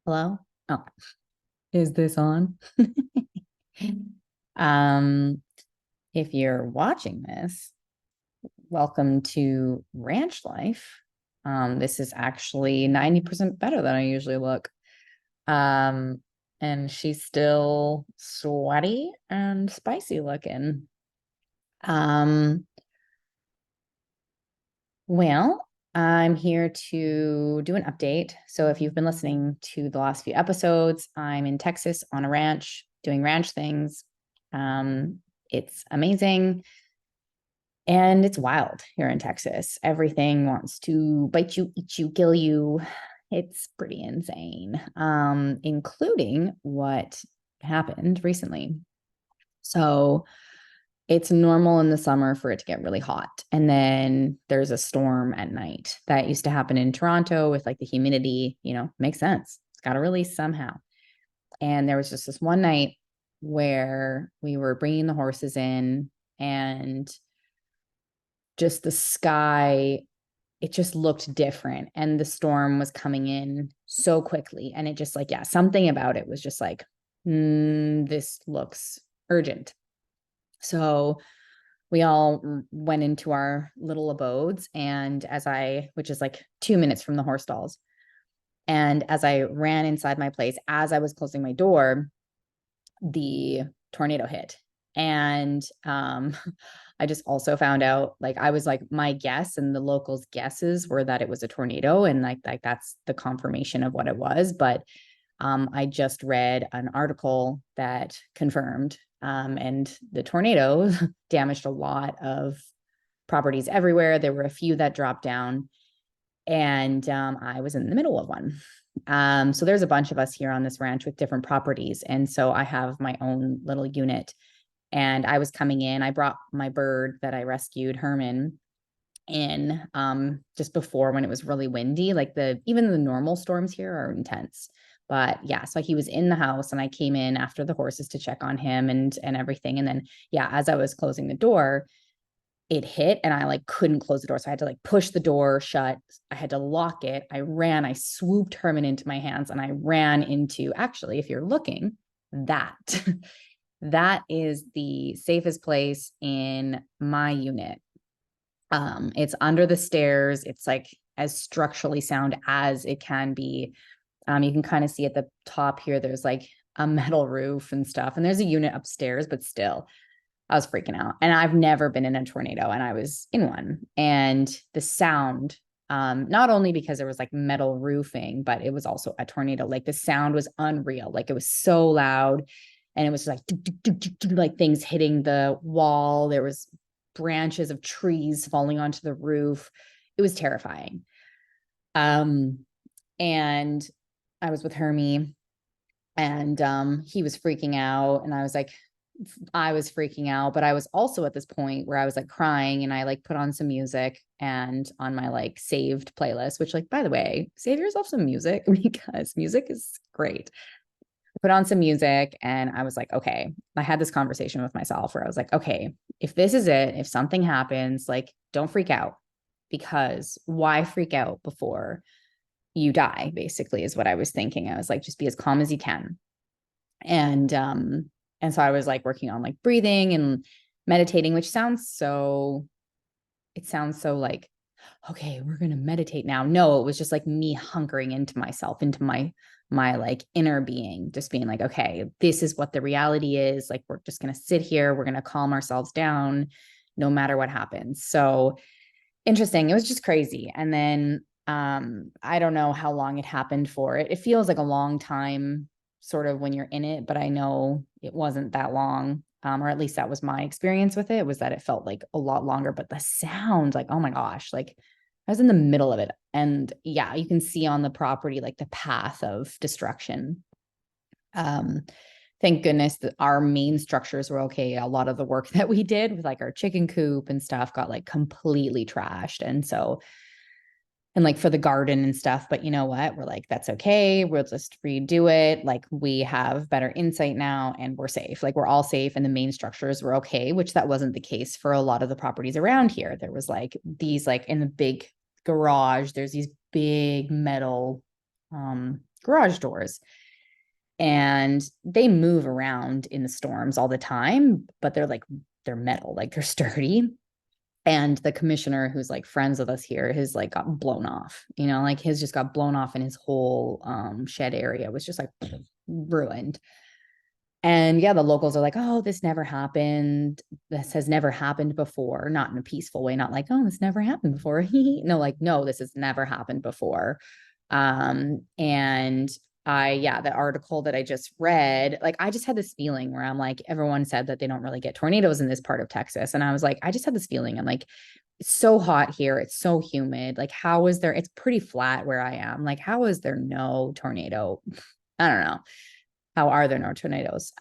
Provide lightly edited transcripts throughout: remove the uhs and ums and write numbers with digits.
Hello? Oh, is this on? Um, if you're watching this, welcome to Ranch Life. This is actually 90% better than I usually look. Um, and she's still sweaty and spicy looking. Um, well, I'm here to do an update. So if you've been listening to the last few episodes, I'm in Texas on a ranch doing ranch things. It's amazing and it's wild here in Texas. Everything wants to bite you, eat you, kill you. It's pretty insane, including what happened recently. So it's normal in the summer for it to get really hot. And then there's a storm at night that used to happen in Toronto with like the humidity, makes sense. It's got to release somehow. And there was just this one night where we were bringing the horses in and just the sky, it just looked different. And the storm was coming in so quickly. And it just like, yeah, something about it was just like, this looks urgent. So we all went into our little abodes. And which is like 2 minutes from the horse stalls. And as I ran inside my place, as I was closing my door, the tornado hit. And I just also found out, like, I was like, my guess and the locals' guesses were that it was a tornado. And like that's the confirmation of what it was. But I just read an article that confirmed, and the tornado damaged a lot of properties everywhere. There were a few that dropped down, and I was in the middle of one. So there's a bunch of us here on this ranch with different properties. And so I have my own little unit. And I was coming in, I brought my bird that I rescued, Herman, in just before when it was really windy. Like even the normal storms here are intense. But yeah, so he was in the house and I came in after the horses to check on him and everything. And then yeah, as I was closing the door, it hit and I like couldn't close the door. So I had to like push the door shut. I had to lock it. I swooped Herman into my hands and I ran into, actually, if you're looking, that that is the safest place in my unit. It's under the stairs. It's like as structurally sound as it can be. You can kind of see at the top here, there's like a metal roof and stuff. And there's a unit upstairs, but still, I was freaking out. And I've never been in a tornado, and I was in one. And the sound, not only because there was like metal roofing, but it was also a tornado. Like the sound was unreal. Like it was so loud. And it was like, like things hitting the wall. There was branches of trees falling onto the roof. It was terrifying. And I was with Hermie, and he was freaking out, and I was freaking out, but I was also at this point where I was like crying, and I like put on some music and on my like saved playlist, which, like, by the way, save yourself some music because music is great. I put on some music and I was like, okay, I had this conversation with myself where I was like, okay, if this is it, if something happens, like, don't freak out, because why freak out before you die, basically, is what I was thinking. I was like, just be as calm as you can. And so I was like working on like breathing and meditating, which sounds so like, okay, we're going to meditate now. No, it was just like me hunkering into myself, into my like inner being, just being like, okay, this is what the reality is. Like, we're just going to sit here, we're going to calm ourselves down no matter what happens. So interesting. It was just crazy. And then I don't know how long it happened for. It feels like a long time sort of when you're in it, but I know it wasn't that long. Or at least that was my experience with it, was that it felt like a lot longer. But the sound, like, oh my gosh, like I was in the middle of it. And yeah, you can see on the property like the path of destruction. Um, thank goodness that our main structures were okay. A lot of the work that we did with like our chicken coop and stuff got like completely trashed. And like for the garden and stuff, but you know what? We're like, that's okay. We'll just redo it. Like, we have better insight now and we're safe. Like, we're all safe and the main structures were okay, which that wasn't the case for a lot of the properties around here. There was like these, like in the big garage, there's these big metal garage doors. And they move around in the storms all the time, but they're metal, like they're sturdy. And the commissioner, who's like friends with us here, his like got blown off, like his just got blown off, and his whole shed area was just like ruined. And yeah, the locals are like, oh, this never happened. This has never happened before. Not in a peaceful way, not like, oh, this never happened before. No, like, no, this has never happened before. And yeah, the article that I just read, like, I just had this feeling where I'm like, everyone said that they don't really get tornadoes in this part of Texas. And I was like, I just had this feeling. I'm like, it's so hot here. It's so humid. Like, how is there, it's pretty flat where I am. Like, how is there no tornado? I don't know. How are there no tornadoes?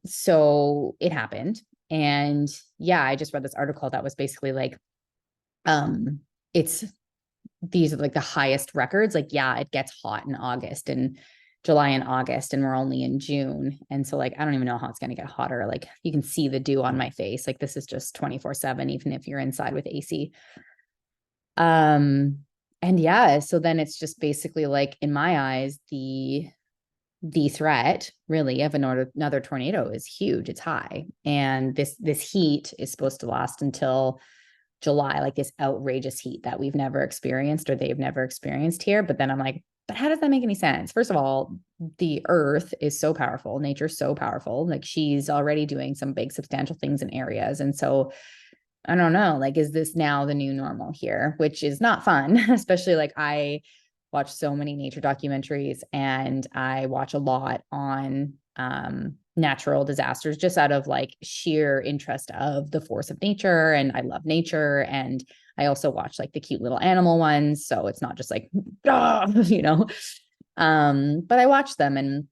So it happened. And yeah, I just read this article that was basically like, it's these are like the highest records. Like, yeah, it gets hot in August and July and August, and we're only in June. And so like, I don't even know how it's going to get hotter. Like, you can see the dew on my face. Like, this is just 24/7, even if you're inside with AC. And yeah, so then it's just basically like, in my eyes, the threat really of another tornado is huge. It's high. And this heat is supposed to last until July, like this outrageous heat that we've never experienced or they've never experienced here. But then I'm like, but how does that make any sense? First of all, the earth is so powerful. Nature's so powerful. Like, she's already doing some big substantial things in areas. And so I don't know, like, is this now the new normal here? Which is not fun, especially like I watch so many nature documentaries, and I watch a lot on natural disasters just out of like sheer interest of the force of nature. And I love nature. And I also watch like the cute little animal ones. So it's not just like, but I watch them,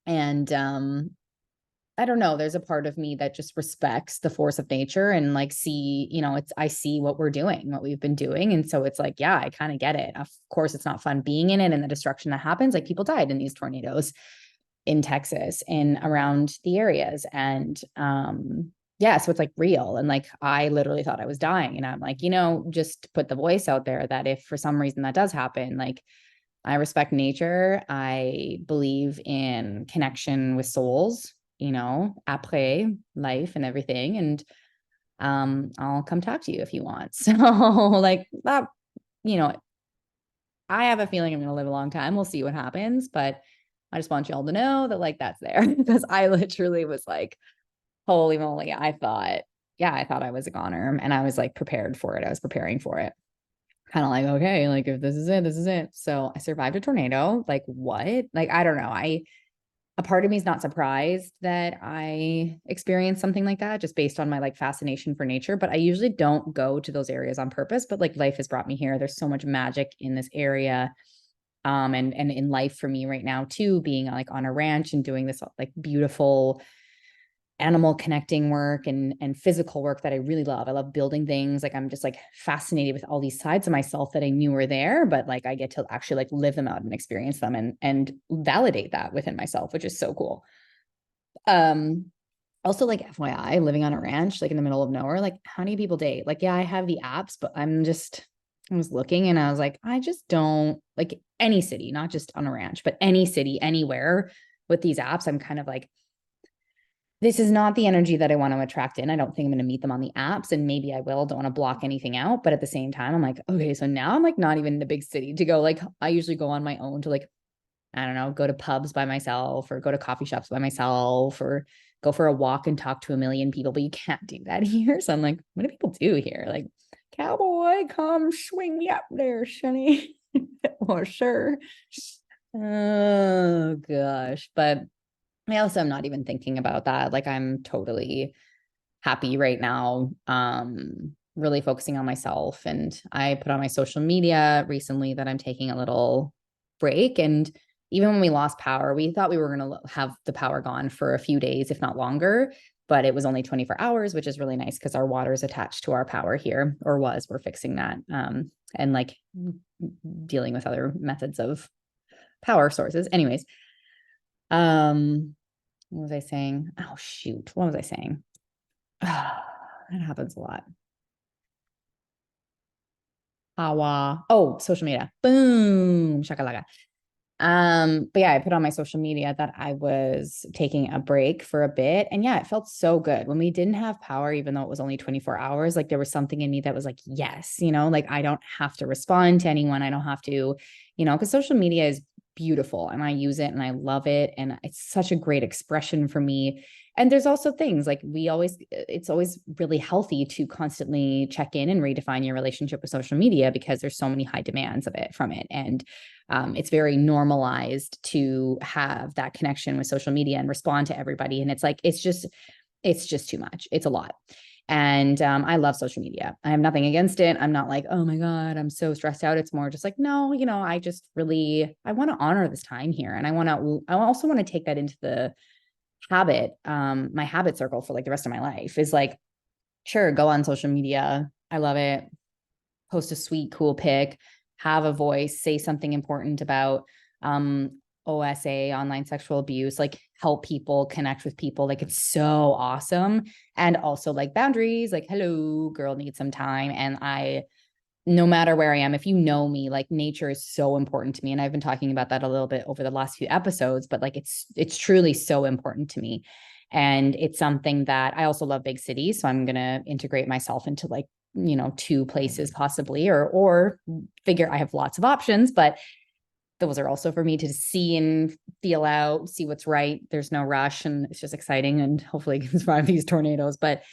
and I don't know, there's a part of me that just respects the force of nature and like I see what we're doing, what we've been doing. And so it's like, yeah, I kind of get it. Of course, it's not fun being in it and the destruction that happens. Like, people died in these tornadoes in Texas and around the areas. And yeah, so it's like real. And like, I literally thought I was dying. And I'm like, just put the voice out there that if for some reason that does happen, like, I respect nature. I believe in connection with souls, après life and everything. And I'll come talk to you if you want. So like that, you know, I have a feeling I'm going to live a long time. We'll see what happens, but I just want you all to know that like that's there, because I literally was like, holy moly, I thought I was a goner, and I was like prepared for it. I was preparing for it. Kind of like, okay, like if this is it, this is it. So I survived a tornado. Like, what? Like, I don't know. A part of me is not surprised that I experienced something like that, just based on my like fascination for nature. But I usually don't go to those areas on purpose. But like, life has brought me here. There's so much magic in this area. And in life for me right now too, being like on a ranch and doing this like beautiful animal connecting work and physical work that I really love. I love building things. Like, I'm just like fascinated with all these sides of myself that I knew were there, but like I get to actually like live them out and experience them and validate that within myself, which is so cool. Also, like, FYI, living on a ranch, like in the middle of nowhere, like, how many people date? Like, yeah, I have the apps, but I was looking and I was like, I just don't like any city, not just on a ranch, but any city, anywhere with these apps. I'm kind of like, this is not the energy that I want to attract in. I don't think I'm going to meet them on the apps, and maybe I will. Don't want to block anything out. But at the same time, I'm like, okay, so now I'm like not even in a big city to go. Like, I usually go on my own to like, I don't know, go to pubs by myself or go to coffee shops by myself or go for a walk and talk to a million people. But you can't do that here. So I'm like, what do people do here? Like, cowboy, come swing me up there, Shunny. Or sure. Oh gosh. But I also am not even thinking about that. Like, I'm totally happy right now, really focusing on myself. And I put on my social media recently that I'm taking a little break. And even when we lost power, we thought we were going to have the power gone for a few days, if not longer. But it was only 24 hours, which is really nice because our water is attached to our power here, or was. We're fixing that. And like dealing with other methods of power sources. Anyways, what was I saying? Oh, shoot. What was I saying? That happens a lot. Hawa. Oh, social media. Boom. Shakalaka. But yeah, I put on my social media that I was taking a break for a bit. And yeah, it felt so good when we didn't have power, even though it was only 24 hours. Like there was something in me that was like, yes, like I don't have to respond to anyone. I don't have to, because social media is beautiful and I use it and I love it. And it's such a great expression for me. And there's also things like it's always really healthy to constantly check in and redefine your relationship with social media because there's so many high demands of it from it. And it's very normalized to have that connection with social media and respond to everybody. And it's like, it's just too much. It's a lot. And I love social media. I have nothing against it. I'm not like, oh my God, I'm so stressed out. It's more just like, no, I want to honor this time here. And I also want to take that into the habit, my habit circle for like the rest of my life is like, sure, go on social media. I love it. Post a sweet, cool pic, have a voice, say something important about OSA, online sexual abuse, like help people connect with people. Like it's so awesome. And also like boundaries, like, hello, girl needs some time. And no matter where I am, if you know me, like nature is so important to me. And I've been talking about that a little bit over the last few episodes, but like it's truly so important to me. And it's something that I also love big cities. So I'm gonna integrate myself into like, two places possibly, or figure I have lots of options, but those are also for me to see and feel out, see what's right. There's no rush and it's just exciting and hopefully I can survive these tornadoes. But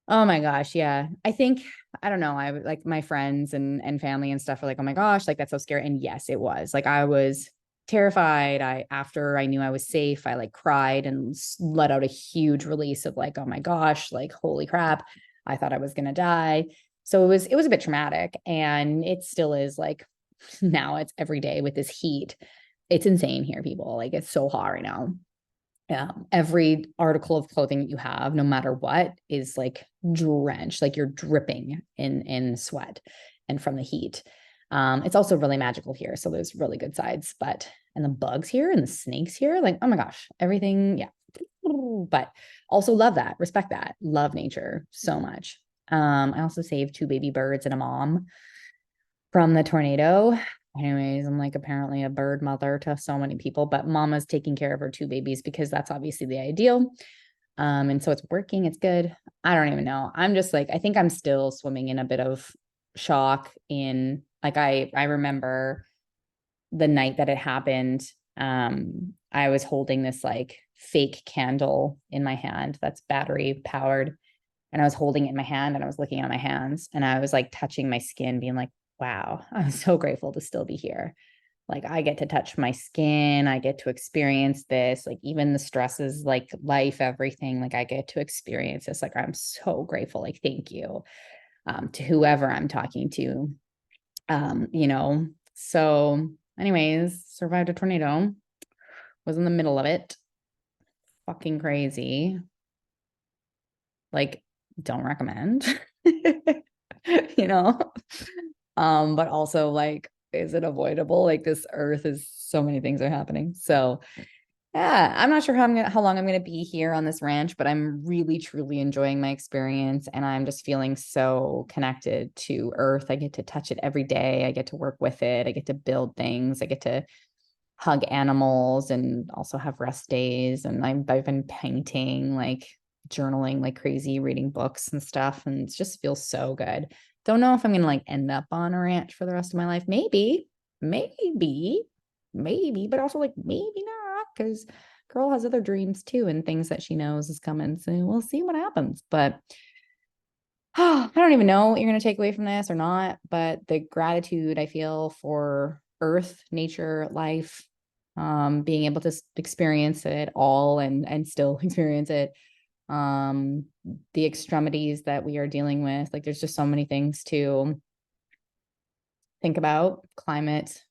oh my gosh, yeah. I think I don't know. I like my friends and family and stuff are like, oh my gosh, like that's so scary. And yes, it was. Like I was terrified. After I knew I was safe, I like cried and let out a huge release of like, oh my gosh, like holy crap. I thought I was gonna die. So it was a bit traumatic. And it still is like now it's every day with this heat. It's insane here, people. Like it's so hot right now. Yeah, every article of clothing that you have, no matter what, is like drenched, like you're dripping in sweat and from the heat. It's also really magical here, so there's really good sides. But and the bugs here and the snakes here, like oh my gosh, everything, yeah. But also love that, respect that, love nature so much. I also saved two baby birds and a mom from the tornado. Anyways, I'm like apparently a bird mother to so many people, but mama's taking care of her two babies because that's obviously the ideal. And so it's working, it's good. I don't even know. I'm just like, I think I'm still swimming in a bit of shock in like I remember the night that it happened. I was holding this like fake candle in my hand that's battery powered. And I was holding it in my hand and I was looking at my hands and I was like touching my skin, being like, wow, I'm so grateful to still be here. Like I get to touch my skin, I get to experience this, like even the stresses, like life, everything, like I get to experience this. Like I'm so grateful. Like thank you to whoever I'm talking to. So anyways, survived a tornado, was in the middle of it. Fucking crazy. Like, don't recommend. you know but also like is it avoidable? Like this earth is so many things are happening. So yeah, I'm not sure how long I'm gonna be here on this ranch, but I'm really truly enjoying my experience and I'm just feeling so connected to earth. I get to touch it every day. I get to work with it. I get to build things. I get to hug animals and also have rest days. And I've been painting, like journaling like crazy, reading books and stuff. And it just feels so good. Don't know if I'm gonna like end up on a ranch for the rest of my life. Maybe, but also like maybe not, because girl has other dreams too and things that she knows is coming. So we'll see what happens. But I don't even know what you're going to take away from this or not, but the gratitude I feel for earth, nature, life, being able to experience it all and still experience it, the extremities that we are dealing with. Like there's just so many things to think about: climate,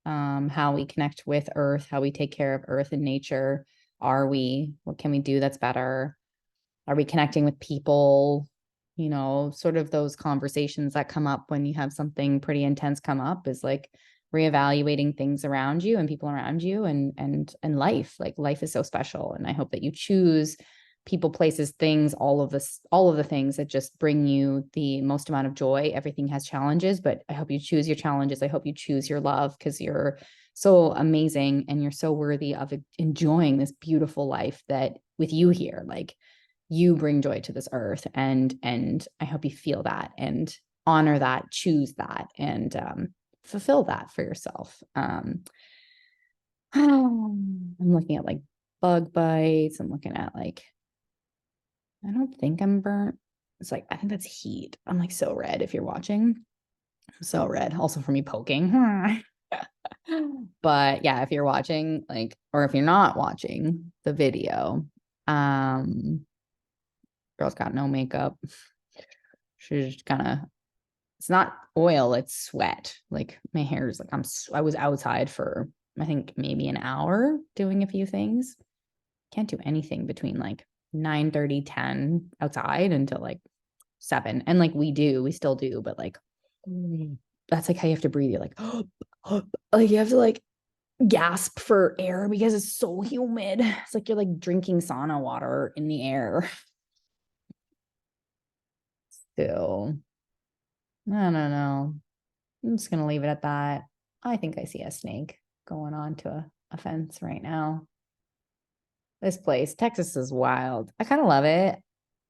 how we connect with earth, how we take care of earth and nature. What can we do that's better? Are we connecting with people? Sort of those conversations that come up when you have something pretty intense come up is like reevaluating things around you and people around you and life. Like life is so special. And I hope that you choose people, places, things, all of the things that just bring you the most amount of joy. Everything has challenges, but I hope you choose your challenges. I hope you choose your love because you're so amazing, and you're so worthy of enjoying this beautiful life that with you here, like you bring joy to this earth, and I hope you feel that and honor that, choose that, and fulfill that for yourself. I'm looking at like bug bites. I'm looking at like, I don't think I'm burnt. It's like, I think that's heat. I'm like so red if you're watching. I'm so red. Also for me poking. But yeah, if you're watching, like, or if you're not watching the video, girl's got no makeup. She's just kind of, it's not oil, it's sweat. Like my hair is like, I was outside for, I think maybe an hour doing a few things. Can't do anything between like 9:30, 10 outside until like 7. And like we still do, but like that's like how you have to breathe. You're like, like you have to like gasp for air because it's so humid. It's like you're like drinking sauna water in the air. So I don't know. I'm just gonna leave it at that. I think I see a snake going on to a fence right now. This place, Texas, is wild. I kind of love it.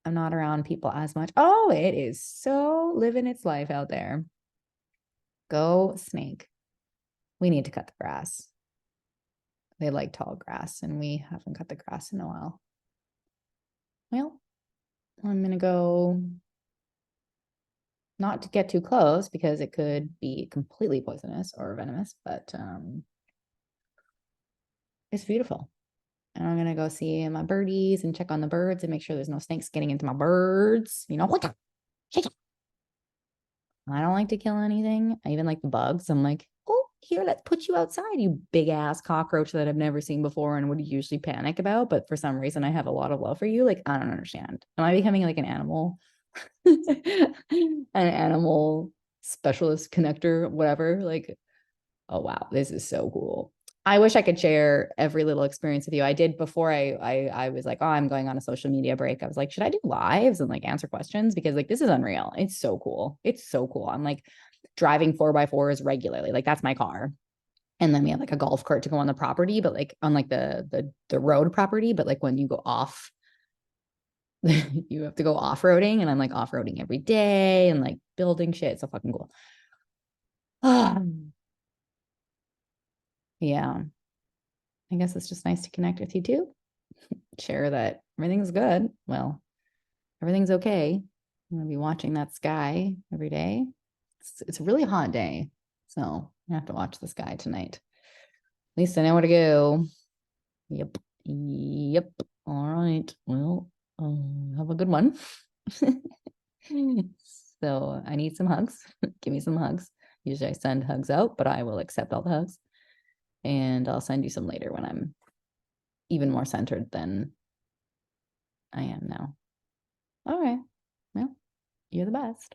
I'm not around people as much. Oh, it is so living its life out there. Go snake. We need to cut the grass. They like tall grass, and we haven't cut the grass in a while. Well, I'm gonna go, not to get too close because it could be completely poisonous or venomous, but it's beautiful. And I'm gonna go see my birdies and check on the birds and make sure there's no snakes getting into my birds. You know, I don't like to kill anything. I even like the bugs. I'm like, oh, here, let's put you outside, you big ass cockroach that I've never seen before and would usually panic about. But for some reason, I have a lot of love for you. Like, I don't understand. Am I becoming like an animal, an animal specialist connector, whatever? Like, oh wow, this is so cool. I wish I could share every little experience with you. I did before I was like, oh, I'm going on a social media break. I was like, should I do lives and like answer questions? Because like this is unreal. It's so cool. It's so cool. I'm like driving 4x4s regularly. Like that's my car. And then we have like a golf cart to go on the property, but like on like the road property. But like when you go off, you have to go off-roading, and I'm like off-roading every day and like building shit. So fucking cool. Yeah. I guess it's just nice to connect with you too. Share that everything's good. Well, everything's okay. I'm gonna be watching that sky every day. It's a really hot day, so I have to watch the sky tonight. At least I know where to go. Yep. Yep. All right. Well, have a good one. So I need some hugs. Give me some hugs. Usually I send hugs out, but I will accept all the hugs. And I'll send you some later when I'm even more centered than I am now. All right. Well, you're the best.